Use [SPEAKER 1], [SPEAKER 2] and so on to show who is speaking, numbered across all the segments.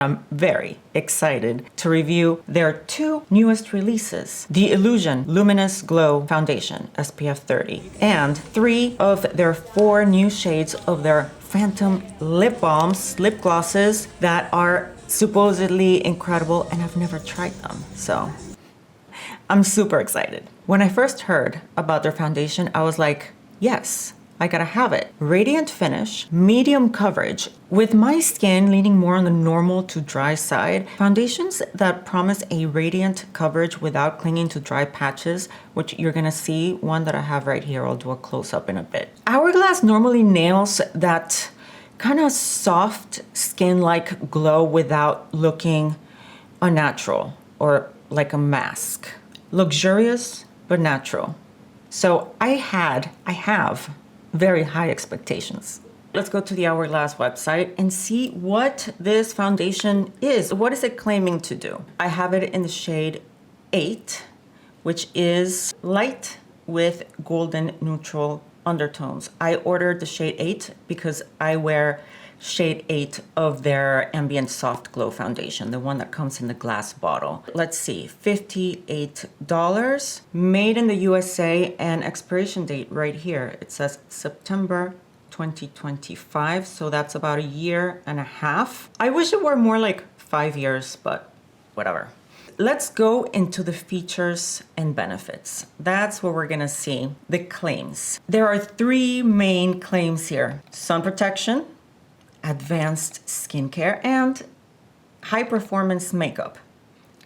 [SPEAKER 1] I'm very excited to review their two newest releases, the Illusion Luminous Glow Foundation, SPF 30, and 3 of their 4 new shades of their Phantom Lip Balms, lip glosses that are supposedly incredible, and I've never tried them, so I'm super excited. When I first heard about their foundation, I was like, yes, I gotta have it. Radiant finish, medium coverage. With my skin leaning more on the normal to dry side, foundations that promise a radiant coverage without clinging to dry patches, which you're gonna see one that I have right here, I'll do a close-up in a bit. Hourglass normally nails that kind of soft skin-like glow without looking unnatural or like a mask. Luxurious, but natural. So I have very high expectations. Let's go to the Hourglass website and see what this foundation is. What is it claiming to do? I have it in the shade 8, which is light with golden neutral undertones. I ordered the shade 8 because I wear shade 8 of their Ambient Soft Glow foundation, the one that comes in the glass bottle. Let's see, $58, made in the USA, and expiration date right here. It says September 2025, so that's about a year and a half. I wish it were more like 5 years, but whatever. Let's go into the features and benefits. That's what we're gonna see, the claims. There are 3 main claims here: sun protection, advanced skincare, and high performance makeup.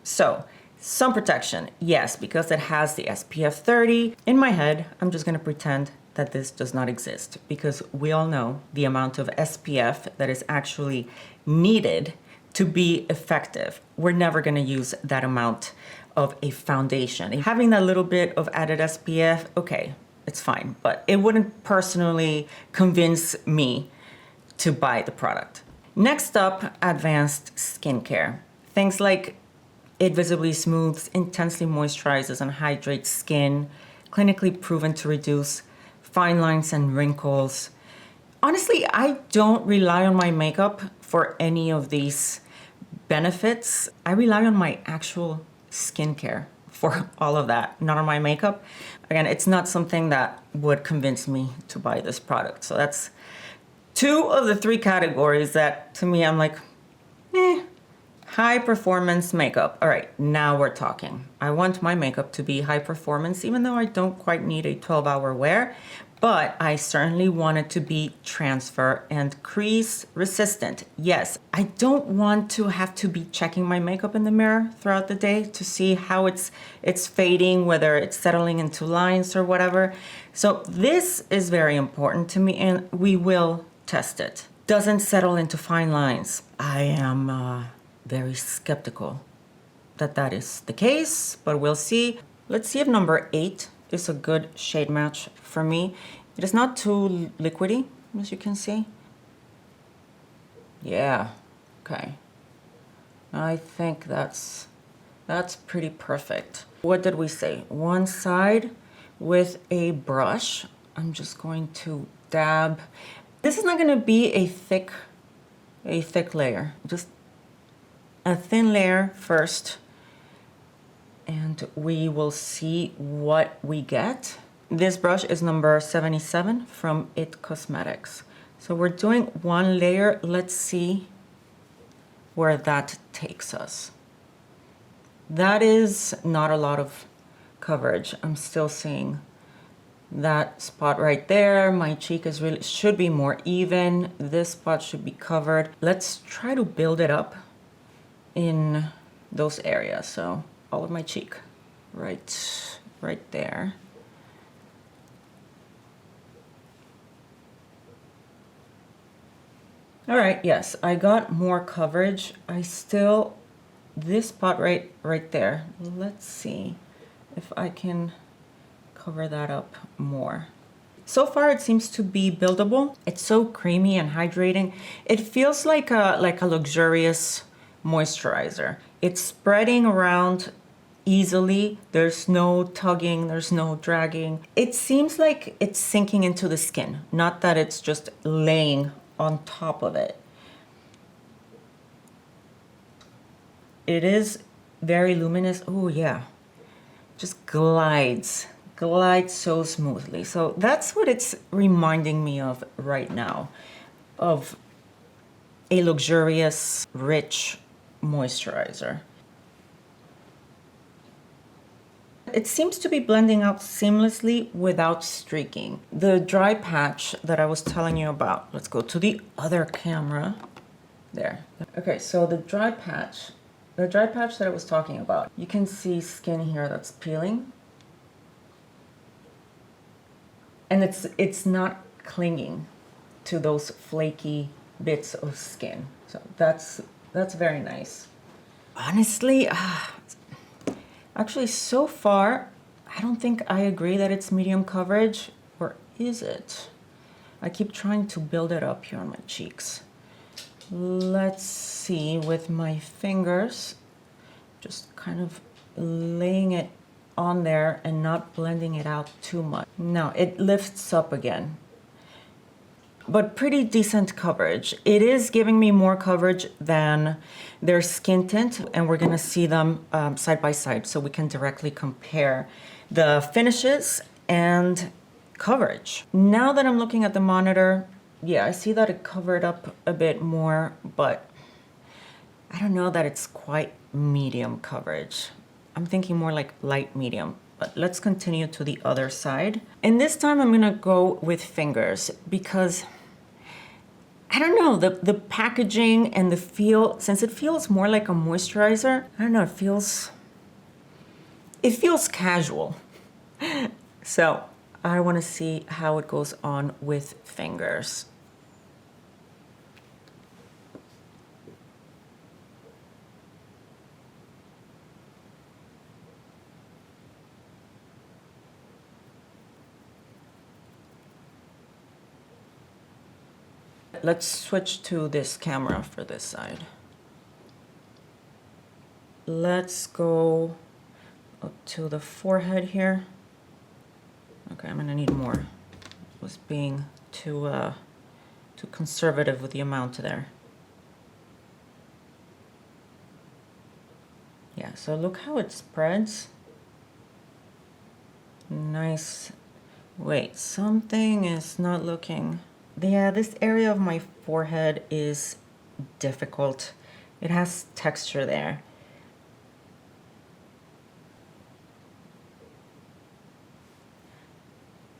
[SPEAKER 1] So, sun protection, yes, because it has the SPF 30. In my head, I'm just gonna pretend that this does not exist, because we all know the amount of SPF that is actually needed to be effective. We're never gonna use that amount of a foundation. Having that little bit of added SPF, okay, it's fine, but it wouldn't personally convince me to buy the product. Next up, advanced skincare. Things like it visibly smooths, intensely moisturizes, and hydrates skin, clinically proven to reduce fine lines and wrinkles. Honestly, I don't rely on my makeup for any of these benefits. I rely on my actual skincare for all of that, not on my makeup. Again, it's not something that would convince me to buy this product. So that's 2 of the 3 categories that, to me, I'm like, high performance makeup. All right, now we're talking. I want my makeup to be high performance, even though I don't quite need a 12-hour wear, but I certainly want it to be transfer and crease resistant. Yes, I don't want to have to be checking my makeup in the mirror throughout the day to see how it's fading, whether it's settling into lines or whatever. So this is very important to me, and we will test it. Doesn't settle into fine lines. I am very skeptical that that is the case, but we'll see. Let's see if number 8 is a good shade match for me. It is not too liquidy, as you can see. Yeah, okay. I think that's pretty perfect. What did we say? One side with a brush. I'm just going to dab. This is not going to be a thick layer, just a thin layer first, and we will see what we get. This brush is number 77 from It Cosmetics. So we're doing 1 layer. Let's see where that takes us. That is not a lot of coverage. I'm still seeing that spot right there. My cheek is should be more even. This spot should be covered. Let's try to build it up in those areas. So all of my cheek, right there. All right, yes, I got more coverage. This spot right there. Let's see if I can cover that up more. So far, it seems to be buildable. It's so creamy and hydrating. It feels like a luxurious moisturizer. It's spreading around easily. There's no tugging, there's no dragging. It seems like it's sinking into the skin, not that it's just laying on top of it. It is very luminous. Oh yeah, just glides so smoothly. So that's what it's reminding me of right now, of a luxurious, rich moisturizer. It seems to be blending out seamlessly without streaking. The dry patch that I was telling you about, let's go to the other camera. There. Okay, so the dry patch that I was talking about, you can see skin here that's peeling. And it's not clinging to those flaky bits of skin. So that's very nice. Honestly, actually, so far, I don't think I agree that it's medium coverage, or is it? I keep trying to build it up here on my cheeks. Let's see with my fingers, just kind of laying it on there and not blending it out too much. Now, it lifts up again, but pretty decent coverage. It is giving me more coverage than their skin tint, and we're gonna see them side by side so we can directly compare the finishes and coverage. Now that I'm looking at the monitor, yeah, I see that it covered up a bit more, but I don't know that it's quite medium coverage. I'm thinking more like light medium. But let's continue to the other side. And this time I'm gonna go with fingers because I don't know, the packaging and the feel, since it feels more like a moisturizer, I don't know, it feels casual. So I wanna see how it goes on with fingers. Let's switch to this camera for this side. Let's go up to the forehead here. Okay, I'm gonna need more. I was being too conservative with the amount there. Yeah, so look how it spreads. Nice. Wait, something is not looking. Yeah, this area of my forehead is difficult. It has texture there.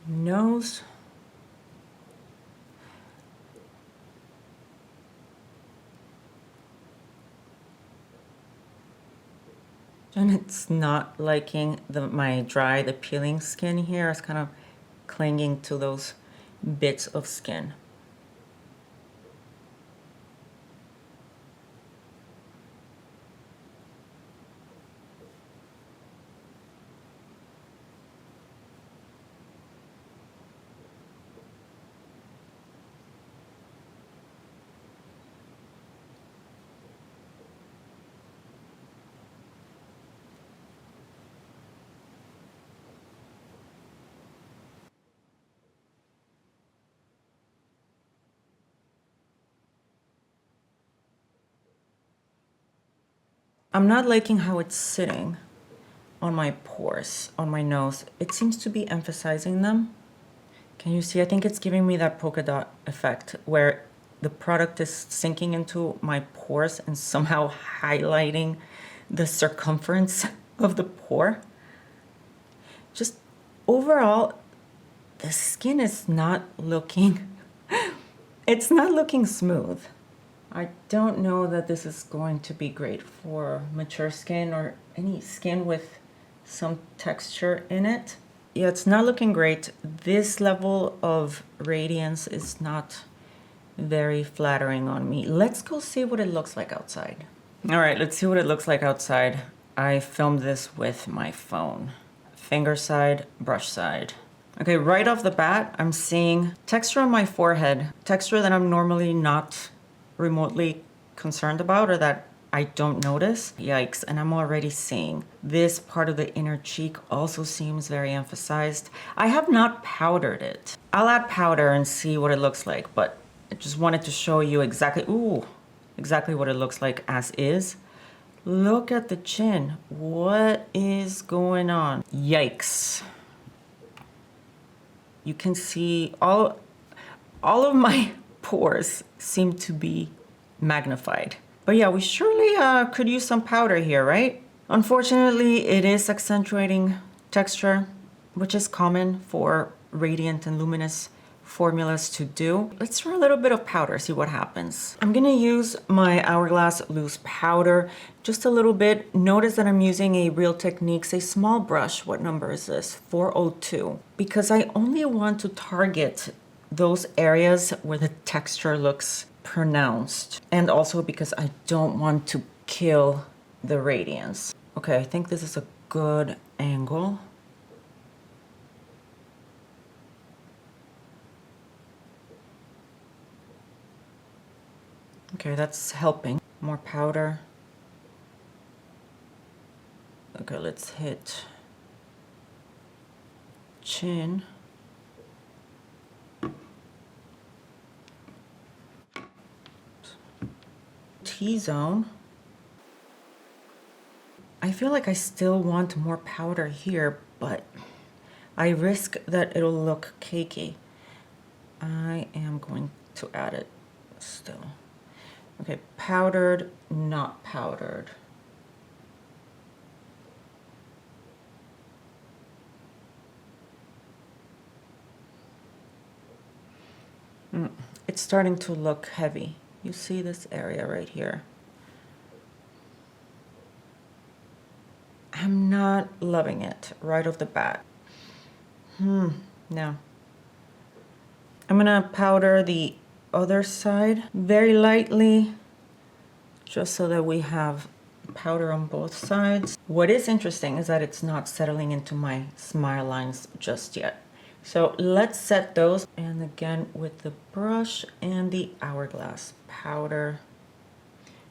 [SPEAKER 1] Nose. And it's not liking the peeling skin here. It's kind of clinging to those bits of skin. I'm not liking how it's sitting on my pores, on my nose. It seems to be emphasizing them. Can you see? I think it's giving me that polka dot effect where the product is sinking into my pores and somehow highlighting the circumference of the pore. Just overall, the skin is not looking, it's not looking smooth. I don't know that this is going to be great for mature skin or any skin with some texture in it. Yeah, it's not looking great. This level of radiance is not very flattering on me. Let's go see what it looks like outside. All right, let's see what it looks like outside. I filmed this with my phone. Finger side, brush side. Okay, right off the bat, I'm seeing texture on my forehead, texture that I'm normally not remotely concerned about or that I don't notice. Yikes, and I'm already seeing this part of the inner cheek also seems very emphasized. I have not powdered it. I'll add powder and see what it looks like, but I just wanted to show you exactly what it looks like as is. Look at the chin. What is going on? Yikes. You can see all of my pores seem to be magnified. But yeah, we surely could use some powder here, right? Unfortunately, it is accentuating texture, which is common for radiant and luminous formulas to do. Let's try a little bit of powder, see what happens. I'm gonna use my Hourglass loose powder, just a little bit. Notice that I'm using a Real Techniques, a small brush. What number is this? 402. Because I only want to target those areas where the texture looks pronounced. And also because I don't want to kill the radiance. Okay, I think this is a good angle. Okay, that's helping. More powder. Okay, let's hit chin. T-zone. I feel like I still want more powder here, but I risk that it'll look cakey. I am going to add it still. Okay, powdered, not powdered. It's starting to look heavy. You see this area right here. I'm not loving it right off the bat. No. I'm gonna powder the other side very lightly, just so that we have powder on both sides. What is interesting is that it's not settling into my smile lines just yet. So let's set those. And again, with the brush and the Hourglass powder,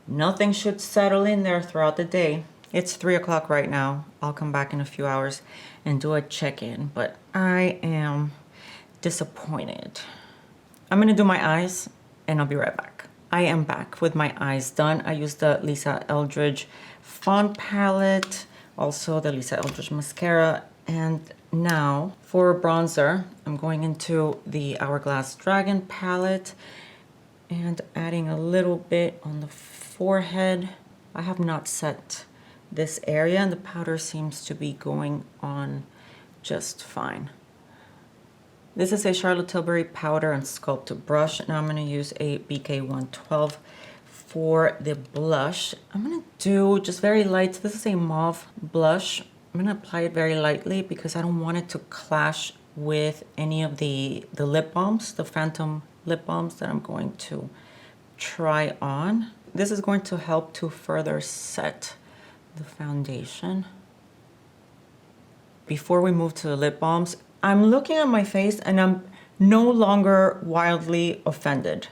[SPEAKER 1] nothing should settle in there throughout the day. It's 3 o'clock right now. I'll come back in a few hours and do a check-in, but I am disappointed. I'm gonna do my eyes and I'll be right back. I am back with my eyes done. I used the Lisa Eldridge Fawn palette, also the Lisa Eldridge mascara, and now for bronzer, I'm going into the Hourglass Dragon palette and adding a little bit on the forehead. I have not set this area and the powder seems to be going on just fine. This is a Charlotte Tilbury powder and sculpt brush. Now I'm going to use a BK112 for the blush. I'm going to do just very light. This is a mauve blush. I'm going to apply it very lightly because I don't want it to clash with any of the lip balms, the Phantom Lip Balms that I'm going to try on. This is going to help to further set the foundation. Before we move to the lip balms, I'm looking at my face and I'm no longer wildly offended.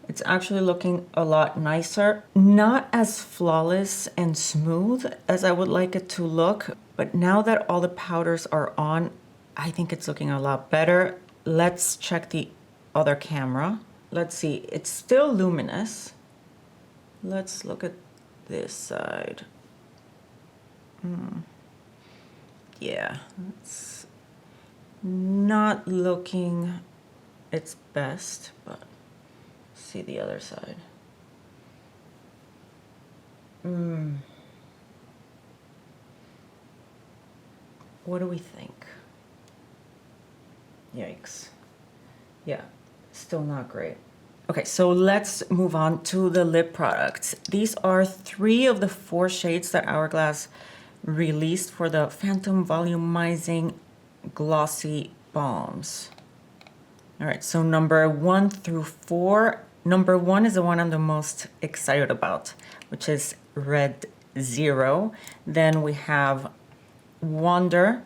[SPEAKER 1] It's actually looking a lot nicer. Not as flawless and smooth as I would like it to look, but now that all the powders are on, I think it's looking a lot better. Let's check the other camera. Let's see, it's still luminous. Let's look at this side. Yeah, it's not looking its best, but see the other side. What do we think? Yikes. Yeah, still not great. Okay, so let's move on to the lip products. These are 3 of the 4 shades that Hourglass released for the Phantom Volumizing Glossy Balms. All right, so number 1 through 4. Number 1 is the one I'm the most excited about, which is Red Zero. Then we have Wonder,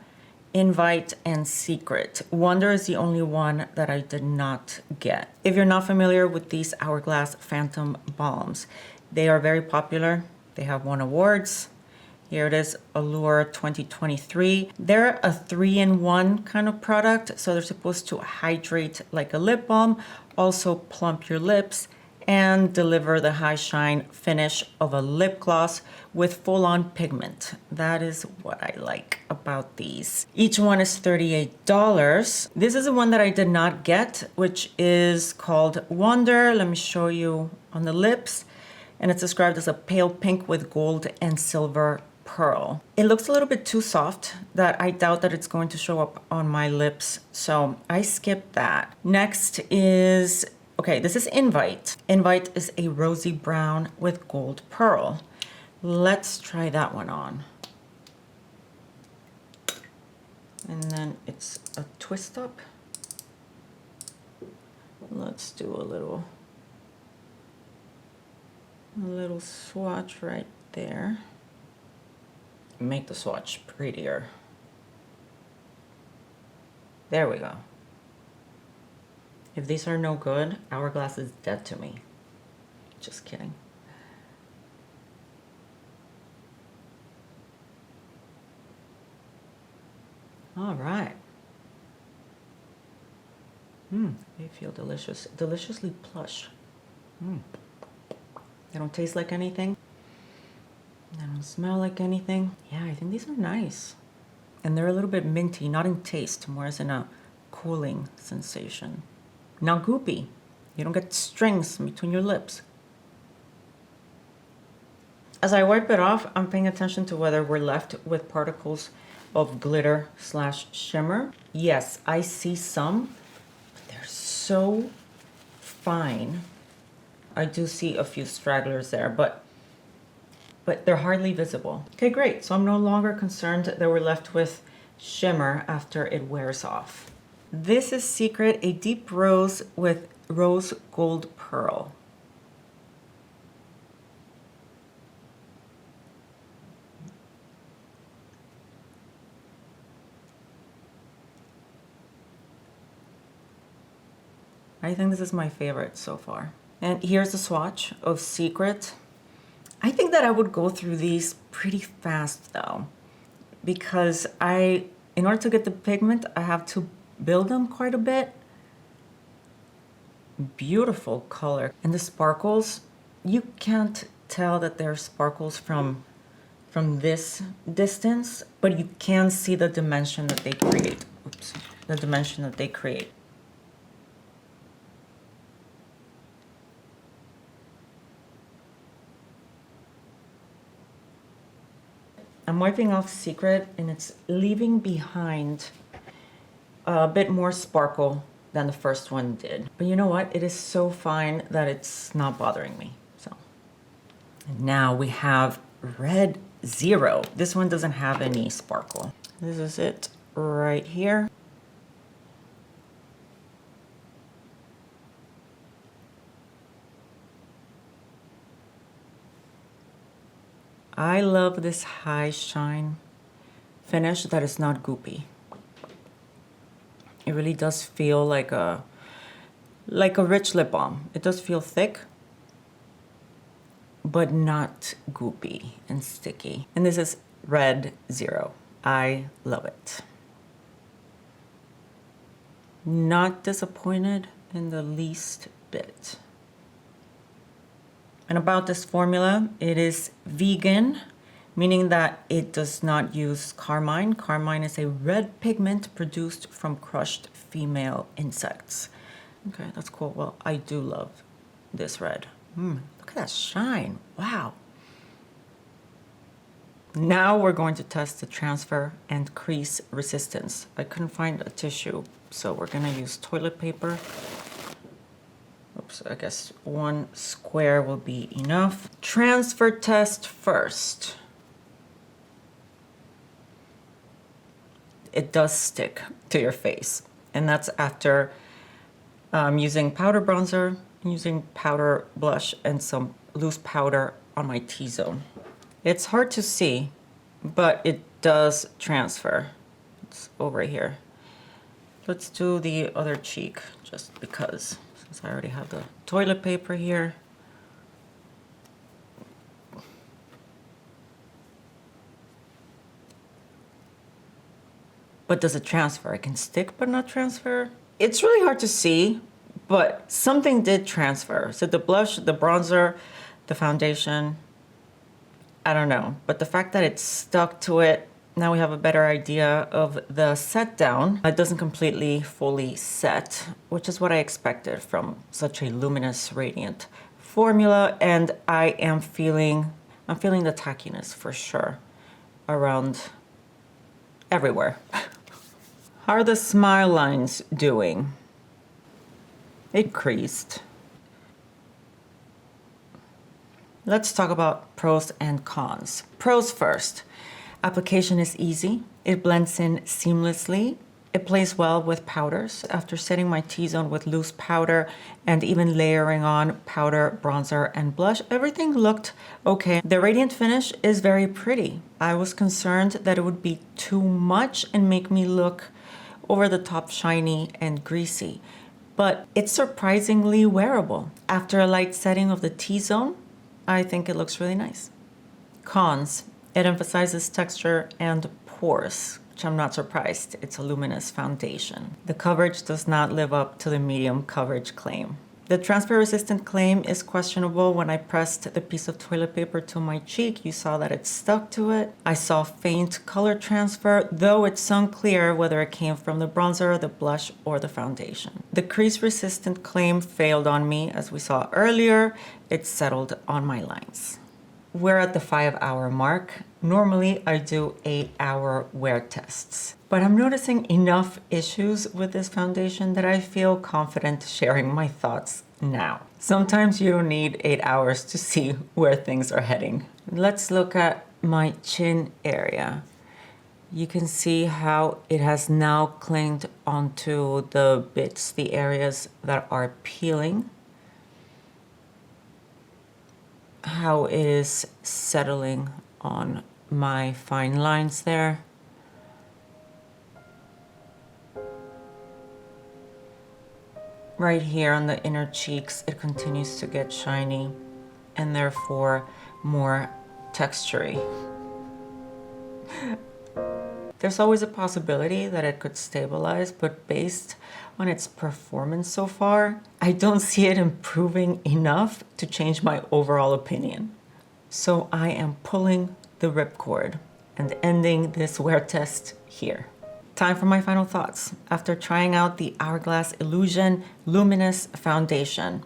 [SPEAKER 1] Invite, and Secret. Wonder is the only one that I did not get. If you're not familiar with these Hourglass Phantom Balms, they are very popular. They have won awards. Here it is, Allure 2023. They're a 3-in-1 kind of product, so they're supposed to hydrate like a lip balm, also plump your lips, and deliver the high shine finish of a lip gloss with full-on pigment. That is what I like about these. Each one is $38. This is the one that I did not get, which is called Wonder. Let me show you on the lips. And it's described as a pale pink with gold and silver pearl. It looks a little bit too soft that I doubt that it's going to show up on my lips, so I skipped that. Next is, okay, this is Invite. Invite is a rosy brown with gold pearl. Let's try that one on. And then it's a twist up. Let's do a little swatch right there. Make the swatch prettier. There we go. If these are no good, Hourglass is dead to me. Just kidding. All right. They feel delicious. Deliciously plush. They don't taste like anything. They don't smell like anything. Yeah, I think these are nice. And they're a little bit minty, not in taste, more as in a cooling sensation. Not goopy. You don't get strings between your lips. As I wipe it off, I'm paying attention to whether we're left with particles of glitter / shimmer. Yes, I see some, but they're so fine. I do see a few stragglers there, but they're hardly visible. Okay, great. So I'm no longer concerned that we're left with shimmer after it wears off. This is Secret, a deep rose with rose gold pearl. I think this is my favorite so far. And here's the swatch of Secret. I think that I would go through these pretty fast though, because in order to get the pigment, I have to build them quite a bit. Beautiful color. And the sparkles, you can't tell that they're sparkles from this distance, but you can see the dimension that they create. Oops, the dimension that they create. I'm wiping off Secret and it's leaving behind a bit more sparkle than the first one did. But you know what? It is so fine that it's not bothering me. So, and now we have Red Zero. This one doesn't have any sparkle. This is it right here. I love this high shine finish that is not goopy. It really does feel like a rich lip balm. It does feel thick, but not goopy and sticky. And this is Red Zero. I love it. Not disappointed in the least bit. And about this formula, it is vegan, meaning that it does not use carmine. Carmine is a red pigment produced from crushed female insects. Okay, that's cool. Well, I do love this red. Look at that shine. Wow. Now we're going to test the transfer and crease resistance. I couldn't find a tissue, so we're gonna use toilet paper. Oops, I guess one square will be enough. Transfer test first. It does stick to your face. And that's after using powder bronzer, using powder blush, and some loose powder on my T-zone. It's hard to see, but it does transfer. It's over here. Let's do the other cheek, just because. Since I already have the toilet paper here. But does it transfer? It can stick but not transfer. It's really hard to see, but something did transfer. So the blush, the bronzer, the foundation, I don't know. But the fact that it stuck to it, now we have a better idea of the set down. It doesn't completely fully set, which is what I expected from such a luminous, radiant formula. And I'm feeling the tackiness for sure around everywhere. How are the smile lines doing? It creased. Let's talk about pros and cons. Pros first. Application is easy. It blends in seamlessly. It plays well with powders. After setting my T-zone with loose powder and even layering on powder, bronzer, and blush, everything looked okay. The radiant finish is very pretty. I was concerned that it would be too much and make me look over the top shiny and greasy, but it's surprisingly wearable. After a light setting of the T-zone, I think it looks really nice. Cons. It emphasizes texture and pores, which I'm not surprised. It's a luminous foundation. The coverage does not live up to the medium coverage claim. The transfer resistant claim is questionable. When I pressed the piece of toilet paper to my cheek, you saw that it stuck to it. I saw faint color transfer, though it's unclear whether it came from the bronzer, the blush, or the foundation. The crease resistant claim failed on me, as we saw earlier. It settled on my lines. We're at the 5-hour mark. Normally I do 8-hour wear tests, but I'm noticing enough issues with this foundation that I feel confident sharing my thoughts now. Sometimes you don't need 8 hours to see where things are heading. Let's look at my chin area. You can see how it has now clinged onto the bits, the areas that are peeling. How it is settling on my fine lines there. Right here on the inner cheeks, it continues to get shiny and therefore more textury. There's always a possibility that it could stabilize, but based on its performance so far, I don't see it improving enough to change my overall opinion. So I am pulling the ripcord and ending this wear test here. Time for my final thoughts. After trying out the Hourglass Illusion Luminous Foundation,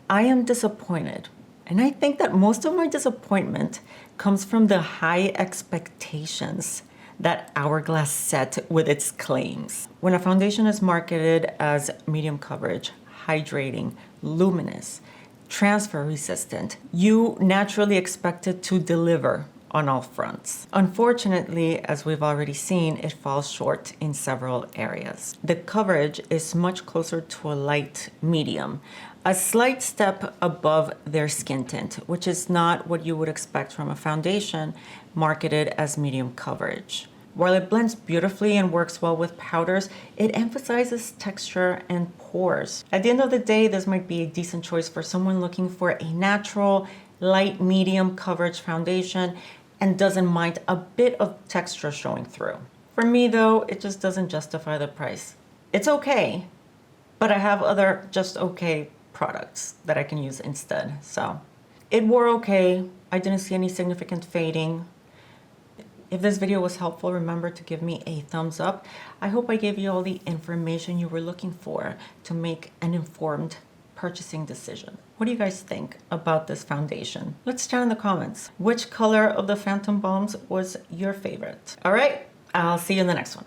[SPEAKER 1] I am disappointed. And I think that most of my disappointment comes from the high expectations that Hourglass set with its claims. When a foundation is marketed as medium coverage, hydrating, luminous, transfer resistant, you naturally expect it to deliver on all fronts. Unfortunately, as we've already seen, it falls short in several areas. The coverage is much closer to a light medium, a slight step above their skin tint, which is not what you would expect from a foundation marketed as medium coverage. While it blends beautifully and works well with powders, it emphasizes texture and pores. At the end of the day, this might be a decent choice for someone looking for a natural, light medium coverage foundation and doesn't mind a bit of texture showing through. For me though, it just doesn't justify the price. It's okay, but I have other just okay products that I can use instead. So it wore okay. I didn't see any significant fading. If this video was helpful, remember to give me a thumbs up. I hope I gave you all the information you were looking for to make an informed purchasing decision. What do you guys think about this foundation? Let's chat in the comments. Which color of the Phantom Balms was your favorite? All right, I'll see you in the next one.